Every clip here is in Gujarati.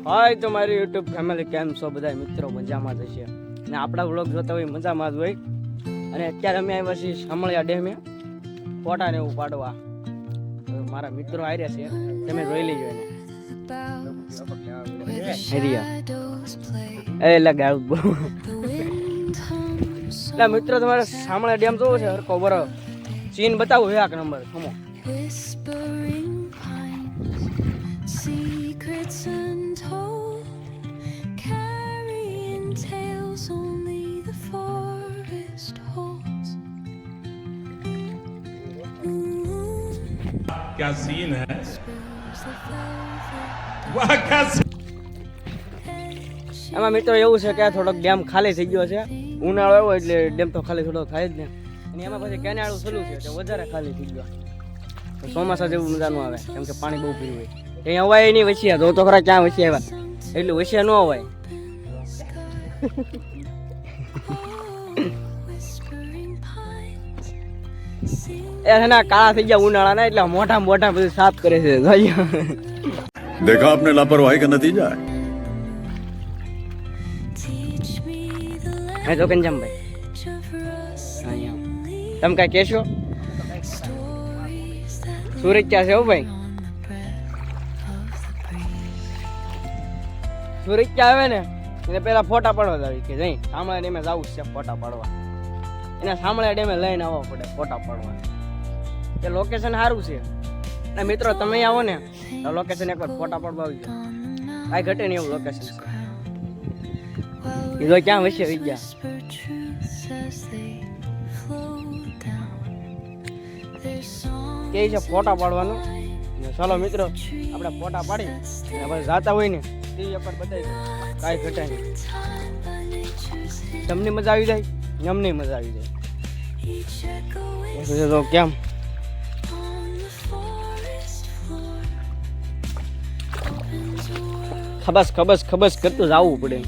હાય તમારી યુટ્યુબ ફેમિલી કેમ છો બધા મિત્રો મજામાં જ હશે અને આપણા વ્લોગ જોતા હોય મજામાં જ હોય અને અત્યારે અમે આવ્યા છીએ શામળિયા ડેમે ફોટાને એવું પાડવા મારા મિત્રો આવ્યા છે તમે જોઈ લેજો એને એટલે ગાળું એટલે મિત્રો તમારે શામળિયા ડેમ જોવો છે હરકો બરો સીન બતાવું છે એક નંબર ખમો क्या सीन है वाह क्या એમાં મિત્રો એવું છે કે આ થોડોક ડેમ ખાલી થઈ ગયો છે ઉનાળો આવ્યો એટલે ડેમ તો ખાલી થોડો થાય જ ને અને એમાં પછી કેનાળું ચાલુ છે એટલે વધારે ખાલી થઈ ગયો ચોમાસા જેવું મજાનું આવે કેમ કે પાણી બહુ પીવું હોય અહીંયા અવાય નહીં વચ્ચે તો ખરા ક્યાં વચ્ચે આવ્યા એટલું વચ્ચે ન અવાય એના કાળા થઈ ગયા ઉનાળાના એટલે મોટા મોટા બધું સાફ કરે છે देखा आपने लापरवाही का नतीजा હે તો કંજમભાઈ તમે કઈ કહેશો સુરજ ક્યાં છે હો ભાઈ સુરજ ક્યાં આવે ને એને પેલા ફોટા પાડવા આવી કે જઈ સાંભળા ડેમે જવું છે ફોટા પાડવા એને સાંભળા ડેમે લઈને આવવા પડે ફોટા પાડવા એ લોકેશન સારું છે અને મિત્રો તમે આવો ને તો લોકેશન એકવાર ફોટા પાડવા આવી જાય કાંઈ ઘટે નહીં એવું લોકેશન છે એ તો ક્યાં વચ્ચે આવી ગયા કે છે ફોટા પાડવાનું ચાલો મિત્રો આપણે ફોટા પાડી અને પછી જાતા હોય ને ટીવી ઉપર બતાવી કાંઈ ઘટે નહીં તમને મજા આવી જાય અમને મજા આવી જાય તો કેમ ખબસ ખબસ ખબસ કરતું જવું પડે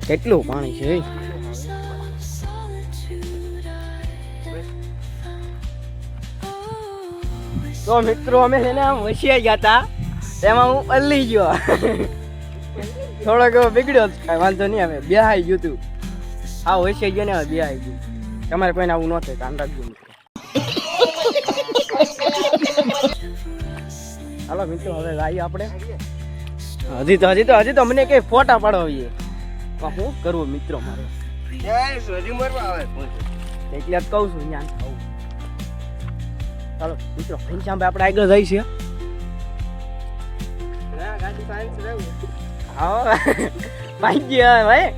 કેટલું પાણી છે તો મિત્રો અમે છે ને આમ વસિયા ગયા હતા તેમાં હું પલ્લી ગયો થોડોક બગડ્યો કાંઈ વાંધો નહીં આવે બે આવી ગયું તું હા વસિયા ગયો ને હવે બે આવી ગયું તમારે કોઈને આવું ન થાય કામ રાખજો મિત્રો હાલો મિત્રો હવે આવીએ આપણે હજી તો મને કઈ ફોટા પાડવા શું કરવું મિત્રો મારે એટલે જ કહું છું ત્યાં ચાલો મિત્રો ઘનશ્યામભાઈ આપણે આગળ જઈ છે હા ભાઈ ગયા ભાઈ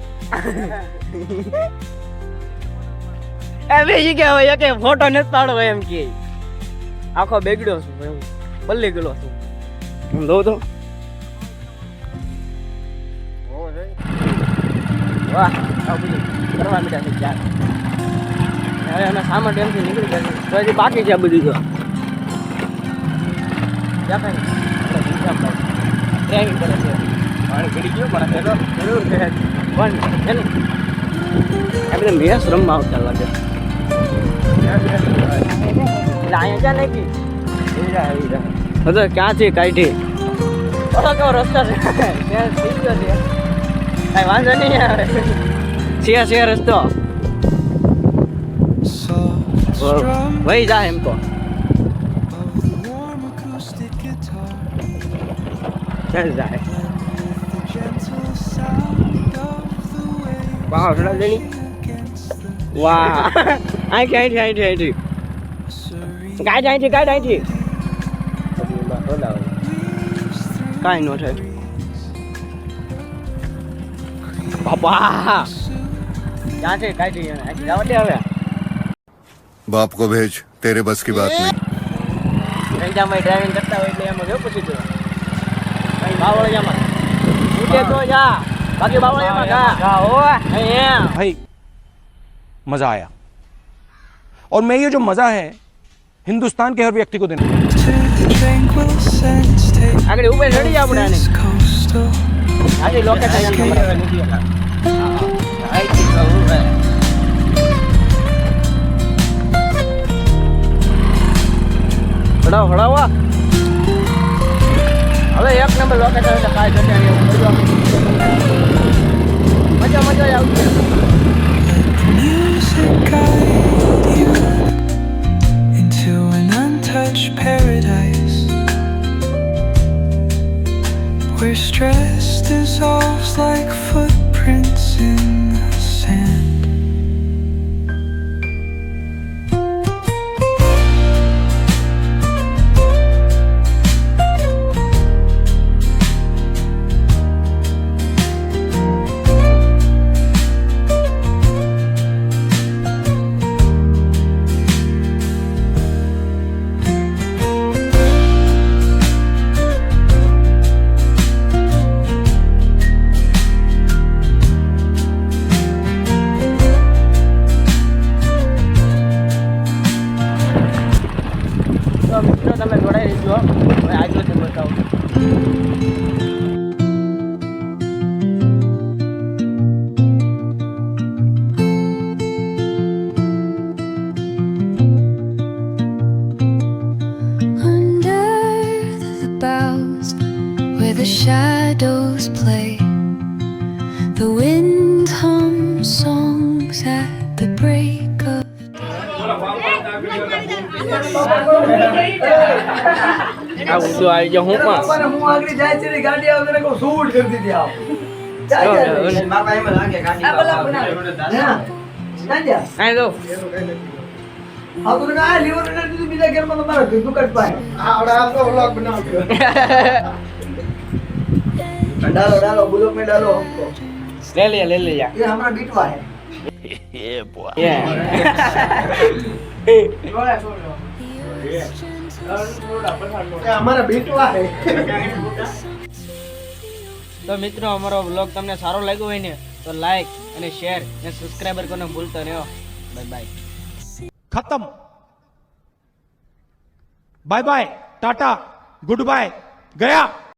બીજી કે હવે કે ફોટો નથી પાડો એમ કે આખો બેગડ્યો છું હું બલ્લી ગયેલો છું હું દઉં તો વાહ આવું બધું કરવા મીઠા છે ચાર હવે અમે સામા ડેમથી નીકળી ગયા તો હજી બાકી છે આ બધું તો ડ્રાઇવિંગ કરે છે પાણી ઘડી ગયો પણ પેલો જરૂર છે પણ છે ને આ બધા મેચ રમવા આવતા લાગે એટલે અહીંયા ક્યાં નાખી બધો ક્યાંથી કાઢી ઓલો કેવો રસ્તો છે ત્યાં થઈ ગયો છે કાંઈ વાંધો નહીં આવે છે રસ્તો વહી જાય એમ તો ચાલ જાય વાહ થોડા લેણી વાહ અહીંથી ગાય અહીંથી કાંઈ ન થાય બાપા ક્યાં છે કાંઈ જવા દે હવે बाप को भेज तेरे बस की बात नहीं ભાઈ ડ્રાઇવિંગ કરતા હોય એટલે એમાં કેવું પૂછી દો ભાઈ બાવળિયામાં ઉઠે તો જા બાકી બાવળિયામાં જા હો અહીંયા भाई मजा आया और मैं ये जो मजा है हिंदुस्तान के हर व्यक्ति को देना આગળ ઉપર ચડી જા આપણે આને આજે લોકેશન હળાવો હવે એક નંબર લોકેશન એટલે કાંઈ ઘટે નહીં એવું કરજો. મજા આવશે. Music guide you into an untouched paradise where stress dissolves like footprints in the sand. તો મિત્રો તમે જોડાઈ રહીજો. હવે આગળ તમે બતાવો. Under the boughs where the shadows play, the wind hums songs at the break of આવું તો આવી જાઉં હું પણ. હું આગળ જાય છે ને ગાડી આવે ને કહું શૂટ કરી દીધી આવ આઈ દો. આ લીવર નથી બીજા ઘરમાં તમારા દુકાન પાસે डालो बुलो में डालो हमको ले लिया ये हमारा बिटवा है ये हमारा बिटवा है તો મિત્રો અમારો વ્લોગ તમને સારો લાગ્યો હોય ને તો લાઈક અને શેર અને સબસ્ક્રાઇબર કરવાનું ભૂલતા નહીં. Bye bye. खत्म. Bye bye, tata, goodbye, गया.